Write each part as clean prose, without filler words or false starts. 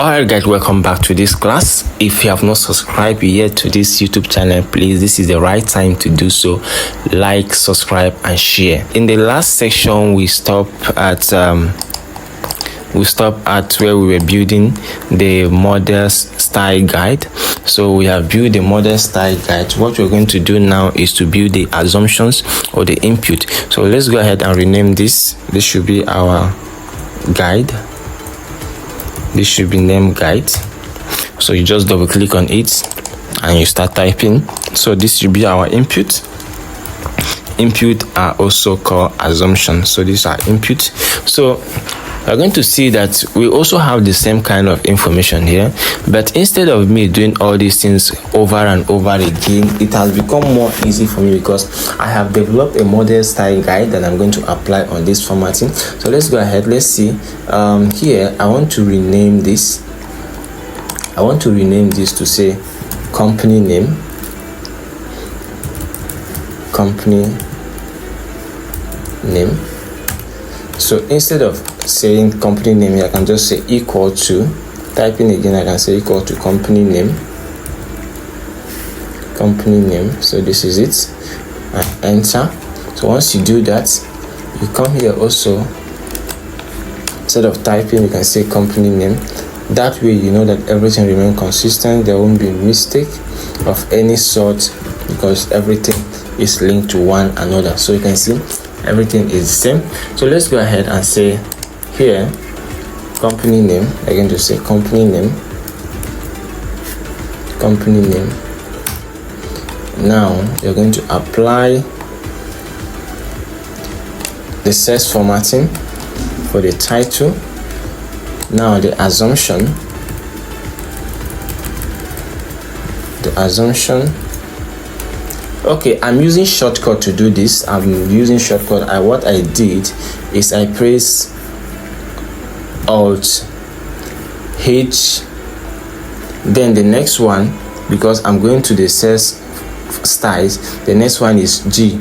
Alright guys, welcome back to this class. If you have not subscribed yet to this YouTube channel, please, this is the right time to do so. Like, subscribe and share. In the last section we stopped at where we were building the model style guide. So we have built the model style guide. What we're going to do now is to build the assumptions or the input. So let's go ahead and rename this. This should be our guide. This should be named guide. So you just double click on it and you start typing. So this should be our input. Input are also called assumptions. So these are input. So we're going to see that we also have the same kind of information here, but instead of me doing all these things over and over again, it has become more easy for me because I have developed a model style guide that I'm going to apply on this formatting. So let's go ahead. Let's see. Here I want to rename this. I want to rename this to say company name. Company name. So instead of saying company name, I can just say equal to, typing again, I can say equal to company name. Company name. So this is it. And enter. So once you do that, you come here also, instead of typing, you can say company name. That way you know that everything remains consistent. There won't be mistake of any sort because everything is linked to one another. So you can see everything is the same. So let's go ahead and say here company name. I'm going to say company name. Company name. Now you're going to apply the CSS formatting for the title. Now the assumption. Okay, I'm using shortcut to do this. I'm using shortcut. What I did is I press Alt H, then the next one, because I'm going to the CSS styles, the next one is G.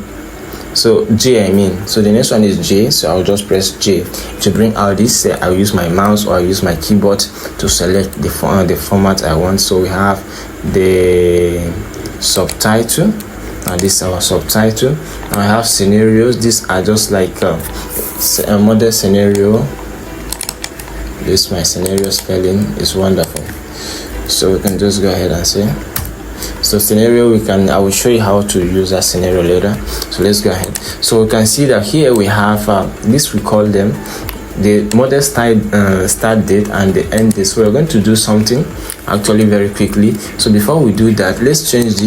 So J, so the next one is J. So I'll just press J to bring out this. I'll use my mouse or I'll use my keyboard to select the format I want. So we have the subtitle. Now this is our subtitle. Now I have scenarios. These are just like a model scenario. This is my scenario spelling is wonderful. So we can just go ahead and say. So scenario, I will show you how to use that scenario later. So let's go ahead. So we can see that here we have this, we call them the model start date and the end date. So we're going to do something actually very quickly. So before we do that, let's change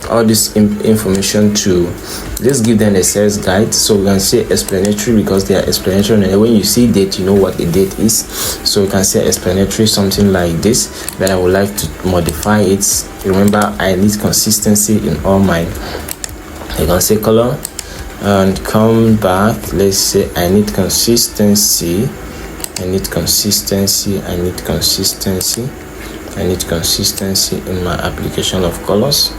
all this information to, let's give them a sales guide. So we can say explanatory because they are explanatory, and when you see date, you know what a date is. So we can say explanatory, something like this, but I would like to modify it. Remember, I need consistency in all mine. You can say color and come back. Let's say I need consistency. I need consistency in my application of colors.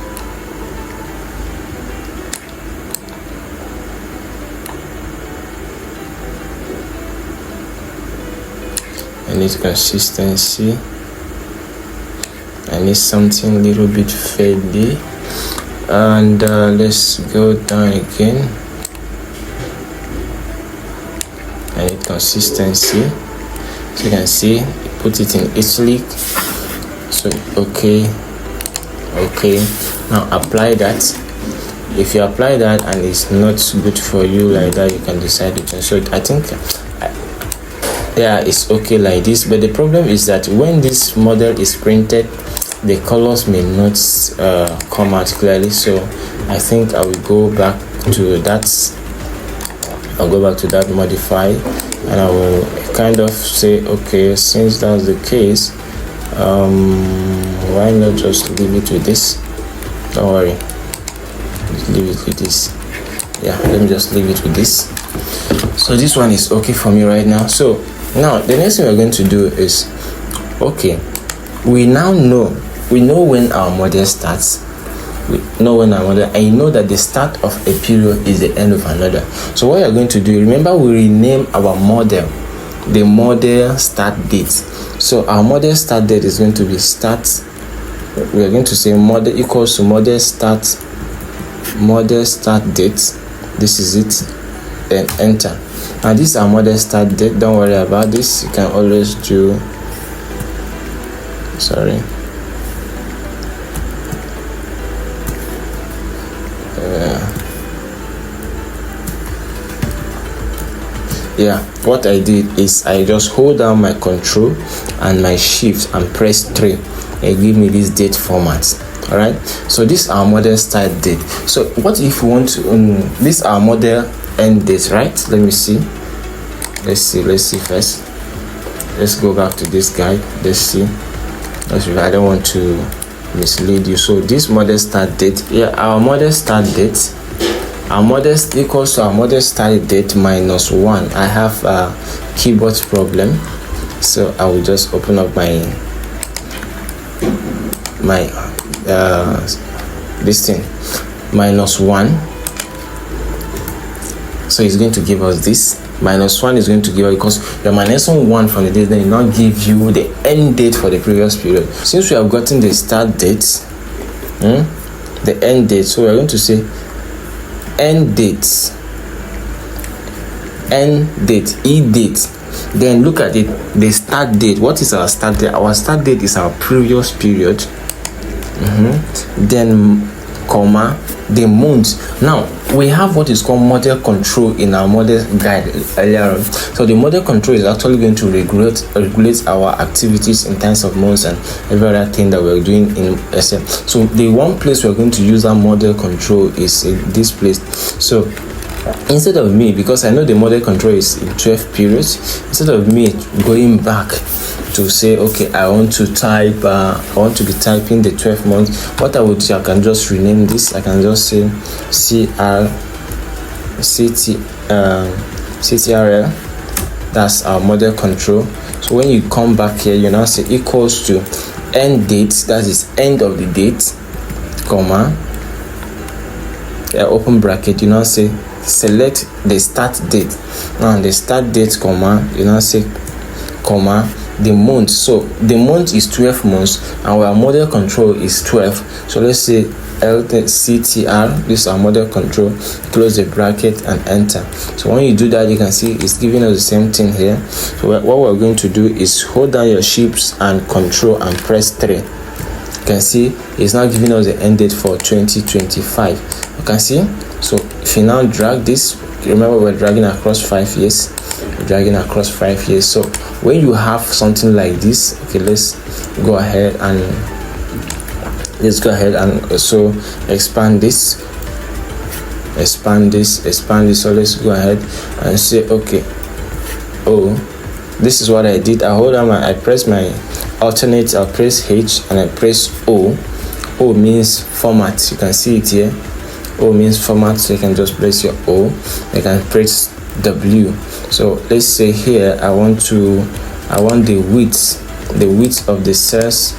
I need consistency. I need something a little bit fadey. And let's go down again. I need consistency. So you can see, put it in italic. So okay. Now apply that. If you apply that and it's not good for you like that, you can decide to change. So I think it's okay like this, but the problem is that when this model is printed, the colors may not come out clearly. So I think I will go back to that. I'll go back to that modify, and I will kind of say, okay, since that's the case, why not just leave it with this? Don't worry, leave it with this. Let me just leave it with this. So this one is okay for me right now. So now the next thing we're going to do is, okay, we know when our model starts. We know when our model, and you know that the start of a period is the end of another. So what you're going to do, remember we rename our model the model start date. So our model start date is going to be start. We are going to say model equals to model start date. This is it. Then enter. Now this is our model start date. Don't worry about this. You can always do. Sorry. Yeah, what I did is I just hold down my control and my shift and press 3. It give me this date format. All right, so this is our model start date. So what if we want to this is our model end date, right? Let me see. Let's see first. Let's go back to this guide. Let's see. I don't want to mislead you. So this model start date, yeah, our model start date, our model equals to our model start date minus 1. I have a keyboard problem, so I will just open up my this thing, minus 1. So it's going to give us this. Minus 1 is going to give us, because you're minusing 1 from the date, then it not give you the end date for the previous period. Since we have gotten the start date, the end date, so we're going to say end date, e date. Then look at it, the start date. What is our start date? Our start date is our previous period. Then comma the month. Now we have what is called model control in our model guide earlier on. So the model control is actually going to regulate our activities in terms of months and every other thing that we're doing in SM. So the one place we're going to use our model control is in this place. So instead of me, because I know the model control is in 12 periods, instead of me going back to say, okay, I want to type, I want to be typing the 12 months, what I would do, I can just rename this. I can just say CTRL. That's our model control. So when you come back here, you now say equals to end date, that is end of the date, comma, open bracket, you now say select the start date. Now the start date, comma, you now say comma the month. So the month is 12 months and our model control is 12. So let's say CTR, this is our model control, close the bracket and enter. So when you do that, you can see it's giving us the same thing here. So what we're going to do is hold down your shifts and control and press 3. You can see it's now giving us the end date for 2025. You can see. So if you now drag this, remember we're dragging across 5 years. We're dragging across 5 years. So when you have something like this, okay, let's go ahead and also expand this. So let's go ahead and say, okay, this is what I did. I hold on I press my alternate, I'll press H and I press O. O means format. You can see it here. O means format, so you can just press your O. You can press W. So let's say here I want the width of the cells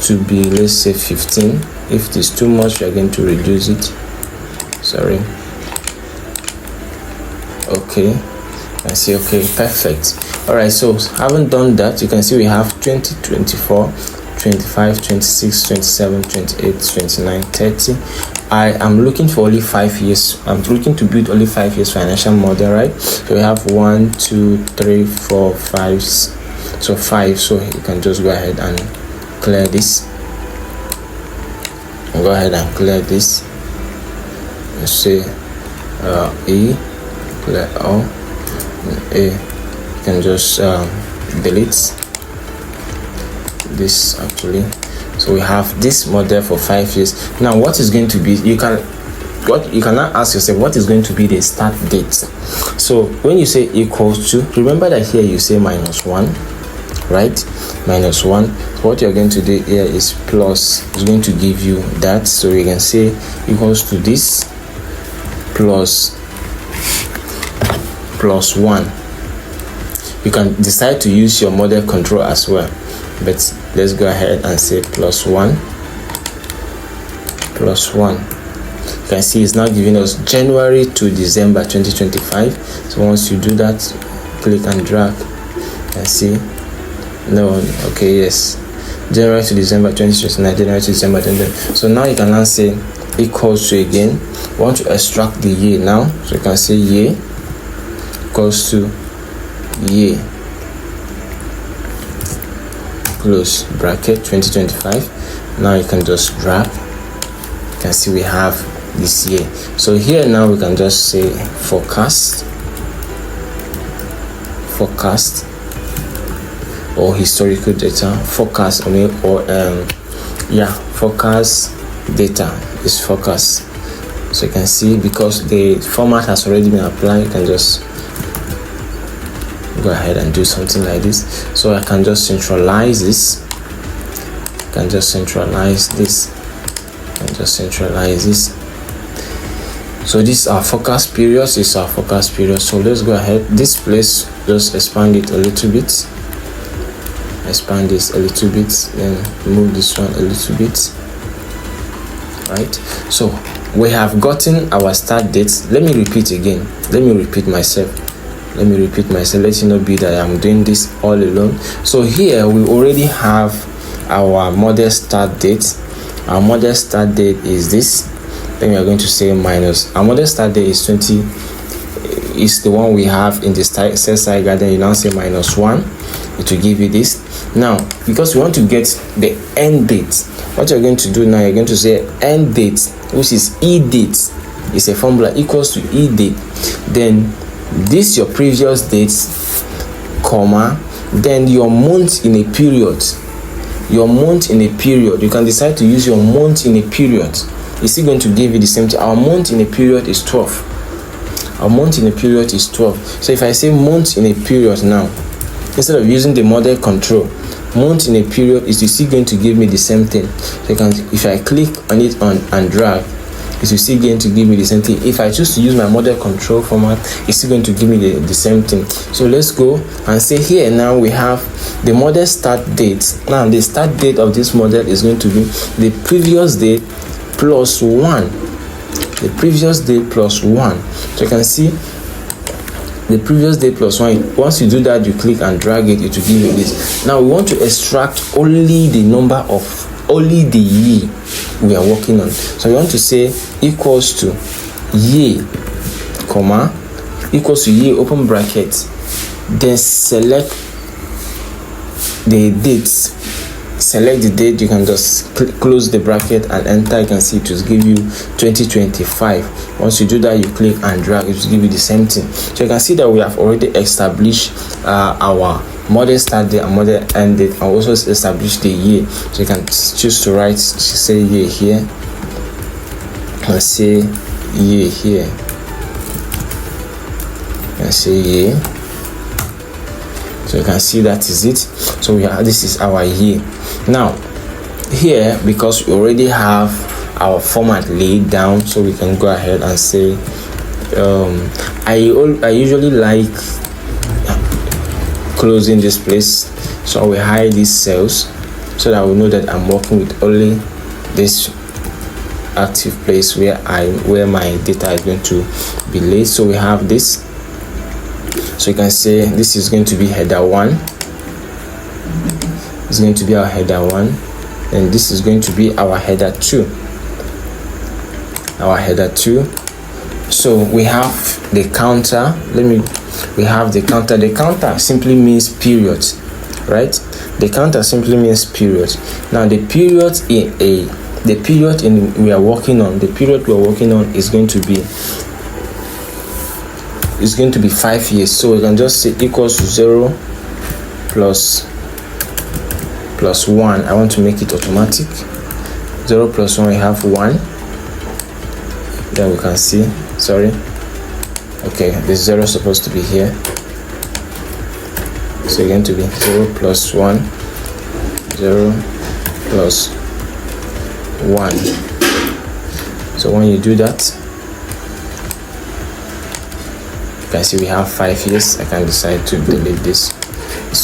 to be, let's say 15. If it is too much, we are going to reduce it. Sorry. Okay. I see. Okay, perfect. All right, so having done that, you can see we have 20, 24, 25, 26, 27, 28, 29, 30. I am looking for only 5 years. I'm looking to build only 5 years financial model, right? So we have 1, 2, 3, 4, 5. So 5. So you can just go ahead and clear this. Go ahead and clear this. Let's say E, clear all. A, you can just delete this actually. So we have this model for 5 years. Now what is going to be, you can now ask yourself, what is going to be the start date? So when you say equals to, remember that here you say minus 1, right? Minus 1. So what you're going to do here is plus. It's going to give you that. So you can say equals to this plus 1. You can decide to use your model control as well, but let's go ahead and say plus 1. You can see it's now giving us January to December 2025. So once you do that, click and drag and see No, okay, yes. January to December 2029, January to December 2029. So now you can now say equals to again. We want to extract the year now. So you can say year equals to year. Close bracket 2025. Now you can just drag. You can see we have this year. So here now we can just say forecast or historical data. Forecast forecast data is forecast. So you can see, because the format has already been applied, you can just go ahead and do something like this. So I can just centralize this. So this is our forecast period. So let's go ahead. This place, just expand it a little bit. Expand this a little bit, then move this one a little bit. Right, so we have gotten our start dates. Let me repeat myself. Let you not be that I'm doing this all alone. So here we already have our model start date. Our model start date is this. Then we are going to say minus. Our model start date is 20, is the one we have in the cell site guide. Then you now say -1. It will give you this. Now, because we want to get the end date, what you're going to do now, you're going to say end date, which is e date. It's a formula equals to e date. Then this your previous dates, comma, then your month in a period. You can decide to use your month in a period. It's still going to give you the same thing. Our month in a period is 12. So if I say month in a period now, instead of using the model control, month in a period is still going to give me the same thing. So if I click on it and drag, it's still going to give me the same thing. If I choose to use my model control format, it's still going to give me the same thing. So let's go and say here now we have the model start date. Now the start date of this model is going to be the previous date plus 1. So you can see the previous day plus 1. Once you do that, you click and drag it, it will give you this. Now we want to extract only the year we are working on. So we want to say equals to year, comma, equals to year, open bracket, then select the dates. Select the date. You can just close the bracket and enter. You can see it will give you 2025. Once you do that, you click and drag, it will give you the same thing. So you can see that we have already established our model start date and model end date, and also establish the year. So you can choose to write, say year here and say year here and say year. So you can see that is it. So this is our year. Now here, because we already have our format laid down, so we can go ahead and say I usually like closing this place, so I will hide these cells so that I will know that I'm working with only this active place where my data is going to be laid. So we have this. So you can say this is going to be header 1. It's going to be our header 1, and this is going to be our header 2. So we have the counter. We have the counter. The counter simply means period, right? The counter simply means period. Now the period we are working on is going to be 5 years. So we can just say equals to 0 plus 1. I want to make it automatic. 0 plus 1, we have 1. Then we can see, the 0 is supposed to be here. So it's going to be 0 plus 1, 0 plus 1. So when you do that, you can see we have 5 years. I can decide to delete this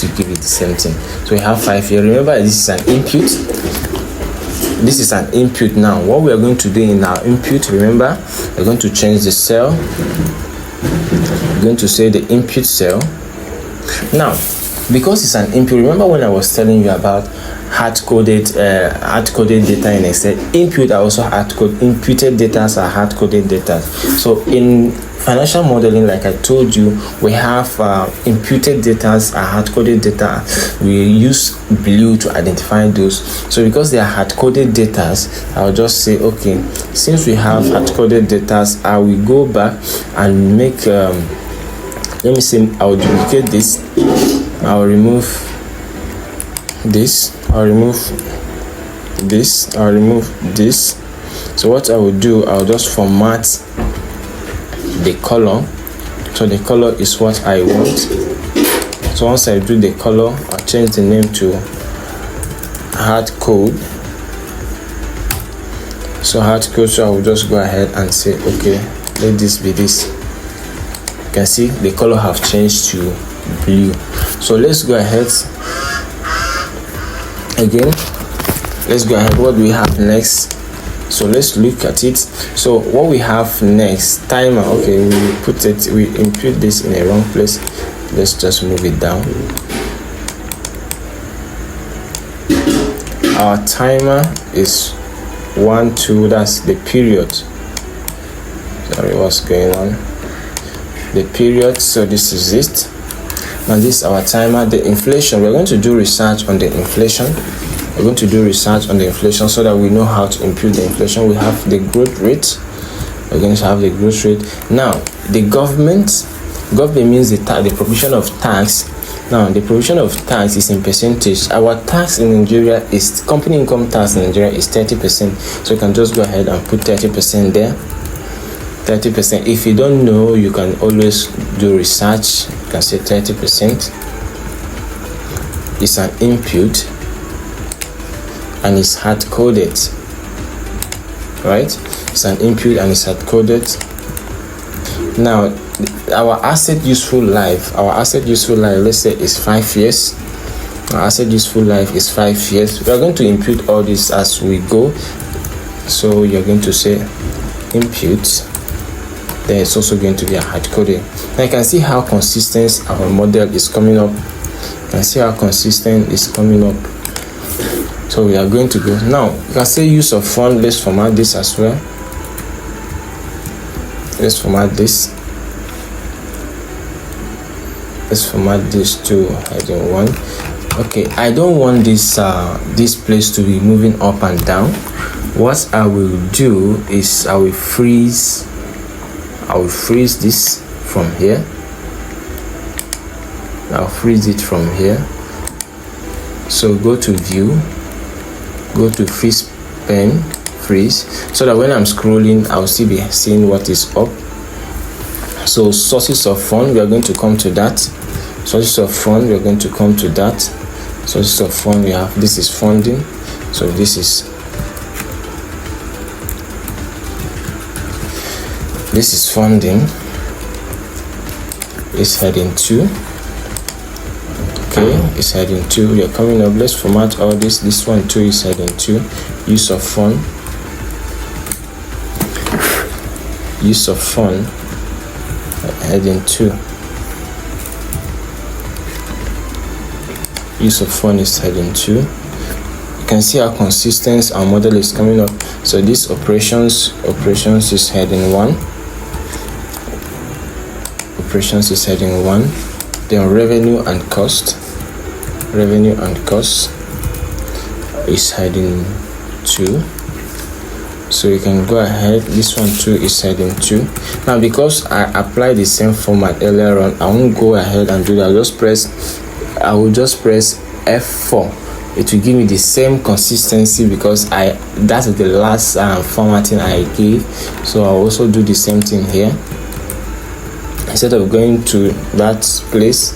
to give it the same thing. So we have 5 years. Remember, this is an input. Now what we are going to do in our input, remember, we're going to change the cell. We're going to say the input cell. Now because it's an input. Remember when I was telling you about hard-coded data in Excel? Input are also hard-coded. Imputed data are hard-coded data. So in financial modeling, like I told you, we have imputed data are hard-coded data. We use blue to identify those. So because they are hard-coded data, I'll just say, okay, since we have hard-coded data, I will go back and make let me say I'll duplicate this. I'll remove this. I'll remove this. I'll remove this. So what I will do, I'll just format the color. So the color is what I want. So once I do the color, I'll change the name to hard code. So hard code. So I will just go ahead and say, okay, let this be this. You can see the color have changed to blue. So let's go ahead again. Let's go ahead. What do we have next? So let's look at it. So what we have next, timer. Okay, we input this in a wrong place. Let's just move it down. Our timer is 1, 2. That's the period. Sorry, what's going on? The period. So this is it. Now this is our timer. The inflation, we're going to do research on the inflation. We're going to do research on the inflation so that we know how to impute the inflation. We have the growth rate. We're going to have the growth rate. Now the government means the provision of tax. Now the provision of tax is in percentage. Our tax in Nigeria is, company income tax in Nigeria is 30%. So you can just go ahead and put 30% there. 30%. If you don't know, you can always do research. You can say 30% is an input and it's hard coded, right? It's an input and it's hard coded. Now our asset useful life, let's say is 5 years. Our asset useful life is 5 years. We are going to input all this as we go. So you're going to say input. Then it's also going to be a hard coding. Now you can see how consistent our model is coming up. You can see how consistent is coming up. So we are going to go now. You can say use of font. Let's format this as well. Let's format this. Let's format this to heading 1. Okay, I don't want this this place to be moving up and down. What I will do is I will freeze this from here. I'll freeze it from here. So go to view, go to freeze pen, freeze, so that when I'm scrolling I'll still be seeing what is up. So sources of fund, we are going to come to that. Sources of fund, we are going to come to that. Sources of fund, we have, this is funding. So this is funding. It's heading 2. Okay, it's heading 2. We are coming up. Let's format all this. This one too is heading 2. Use of fund. Use of fund. Heading 2. Use of fund is heading 2. You can see how consistent our model is coming up. So this operations is heading 1. Operations is heading 1. Then revenue and cost is heading 2. So you can go ahead. This one too is heading 2. Now because I applied the same format earlier on, I won't go ahead and do that. I will just press F4. It will give me the same consistency because that is the last formatting I gave. So I'll also do the same thing here. Instead of going to that place,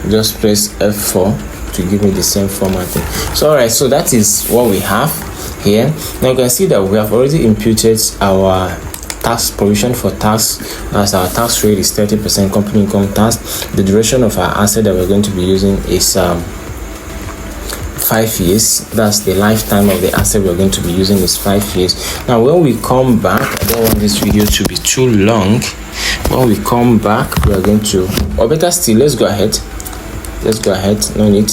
just press F4 to give me the same formatting. So alright, so that is what we have here. Now you can see that we have already imputed our tax provision for tax, as our tax rate is 30% company income tax. The duration of our asset that we're going to be using is 5 years. That's the lifetime of the asset we're going to be using is 5 years. Now when we come back, I don't want this video to be too long. When we come back, we are going to, or better still, let's go ahead. let's go ahead. No need.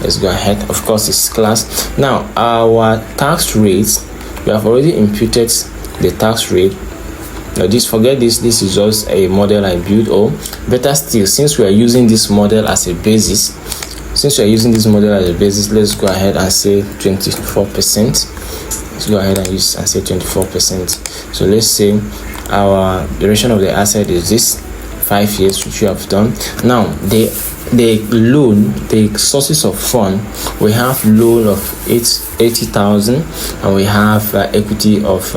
Let's go ahead. Of course, it's class. Now our tax rate, we have already imputed the tax rate. Now forget this is just a model I built, or better still, since we are using this model as a basis, let's go ahead and say 24%. Let's go ahead and say 24%. So let's say our duration of the asset is this 5 years, which we have done. Now the loan, the sources of fund, we have loan of 80,000, and we have equity of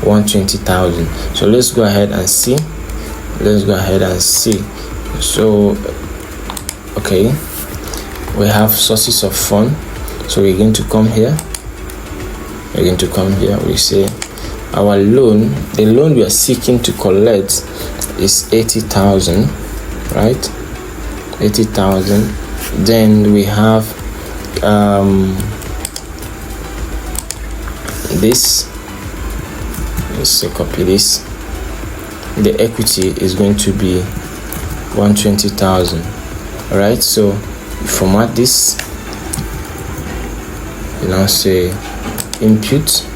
120,000. So let's go ahead and see. So okay, we have sources of fund. So we're going to come here. We say our loan, the loan we are seeking to collect is 80,000, right? 80,000. Then we have this. Let's copy this. The equity is going to be 120,000. All right. So you format this. You now say input.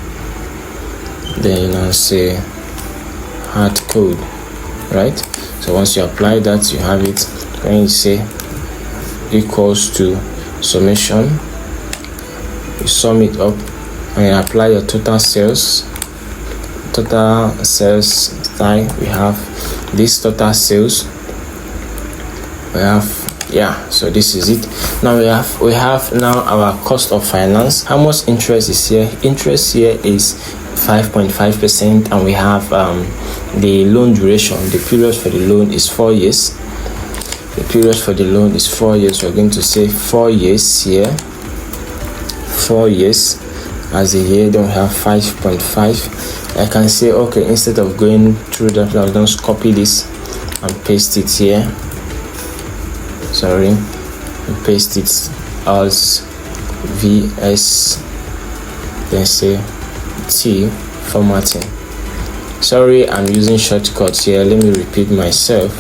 Then you now say hard code, right? So once you apply that, you have it. When you say equals to summation, you sum it up and you apply your total sales style. We have this total sales. We have, so this is it. Now we have now our cost of finance. How much interest is here? Interest here is 5.5%, and we have the loan duration. The period for the loan is 4 years. We're going to say 4 years here. 4 years as a year. Then we have 5.5. I can say, okay, instead of going through that, I'll just copy this and paste it here. And paste it as VS, then say T formatting. Sorry, I'm using shortcuts here. Let me repeat myself.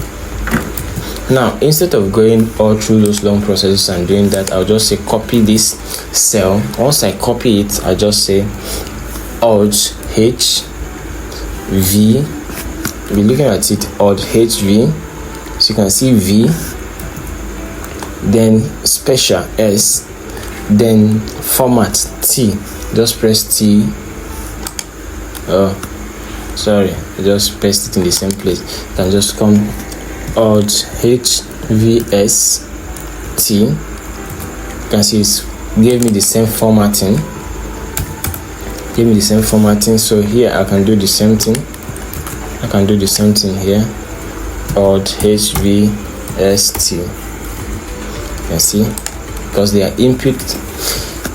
Now, instead of going all through those long processes and doing that, I'll just say copy this cell. Once I copy it, I just say Alt H V. We're looking at it, Alt H V. So you can see V, then special S, then format T. Just press T. Sorry, I just paste it in the same place. You can just come Alt H V S T. You can see it gave me the same formatting. So here I can do the same thing. Here. Alt H V S T. You can see, because they are input.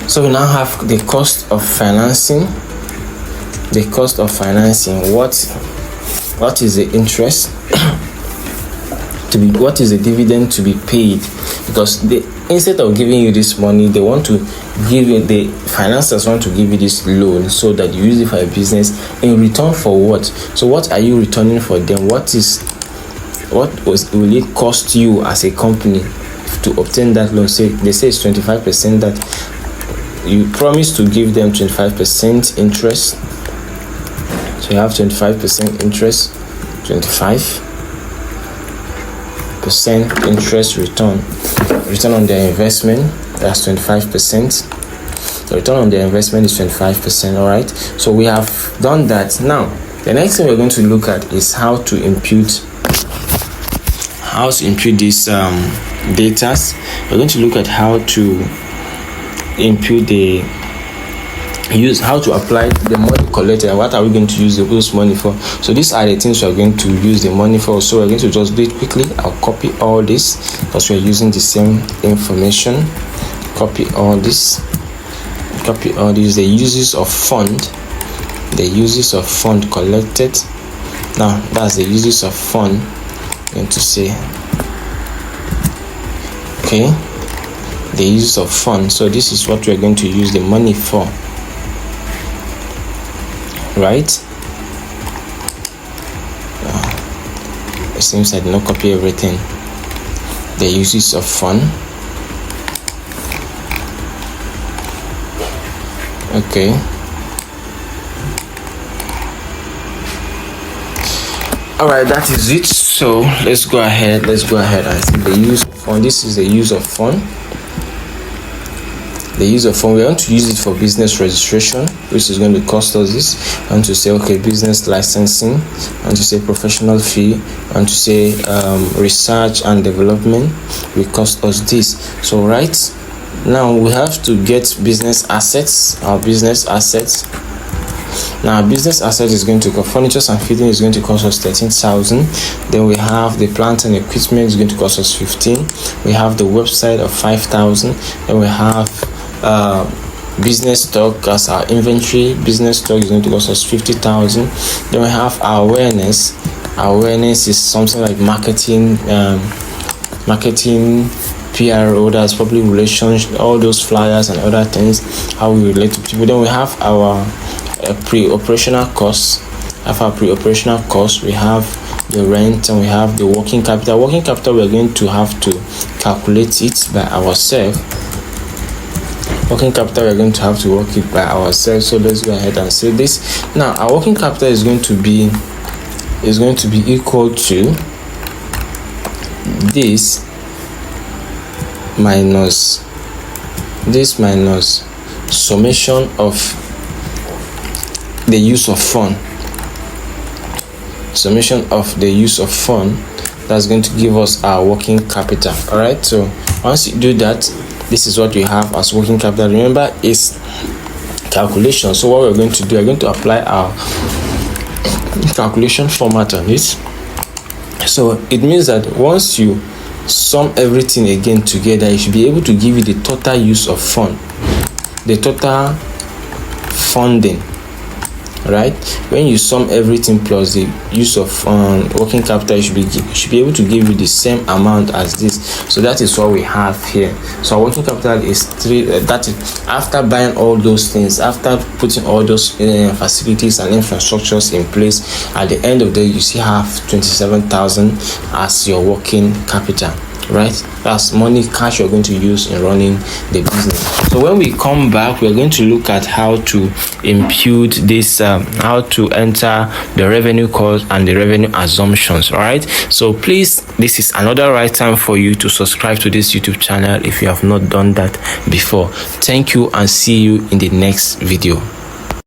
So we now have the cost of financing. What is the interest to be? What is the dividend to be paid? Because instead of giving you this money, they want to give you, the financiers want to give you this loan so that you use it for a business. In return for what? So what are you returning for them? What will it cost you as a company to obtain that loan? They say it's 25%, that you promise to give them 25% interest. So you have 25% interest, 25% interest return on their investment. That's 25%. The return on their investment is 25%. All right. So we have done that. Now the next thing we're going to look at is how to impute these data. We're going to look at how to impute how to apply the money collected, and what are we going to use those money for. So these are the things we're going to use the money for. So we're going to just do it quickly. I'll copy all this because we're using the same information. Copy all this. The uses of fund collected. Now that's the uses of fund. I'm going to say, okay, the use of fund. So this is what we're going to use the money for, right? It seems I did not copy everything. the uses of fund. Okay, all right, that is it. So let's go ahead and see the use of fund. This is the use of fund. The use of fund, we want to use it for business registration, which is going to cost us this. I want to say, okay, business licensing. I want to say professional fee. I want to say research and development will cost us this. So right now we have to get business assets. Our business assets. Now, business asset is going to cost furniture and fitting is going to cost us 13,000. Then we have the plant and equipment is going to cost us 15. We have the website of 5,000. Then we have business stock as our inventory. Business stock is going to cost us 50,000. Then we have our awareness. Our awareness is something like marketing, PRO, that's public relations, all those flyers and other things, how we relate to people. Then we have our pre-operational costs. After pre-operational costs, we have the rent and we have the working capital. Working capital, we're going to have to calculate it by ourselves. Working capital, we're going to have to work it by ourselves. So let's go ahead and say this. Now, our working capital is going to be equal to this minus summation of the use of fund. Summation of the use of fund, that's going to give us our working capital. All right, so once you do that, this is what we have as working capital. Remember, it's calculation. So what we're going to do, we're going to apply our calculation format on this. So it means that once you sum everything again together, you should be able to give you the total use of fund, the total funding. Right, when you sum everything plus the use of working capital, you should be able to give you the same amount as this. So that is what we have here. So our working capital is 3. That is after buying all those things, after putting all those facilities and infrastructures in place. At the end of the day, you still have 27,000 as your working capital. Right, that's money, cash you're going to use in running the business. So when we come back, we're going to look at how to impute this, how to enter the revenue cost and the revenue assumptions. All right, so please, this is another right time for you to subscribe to this YouTube channel if you have not done that before. Thank you and see you in the next video.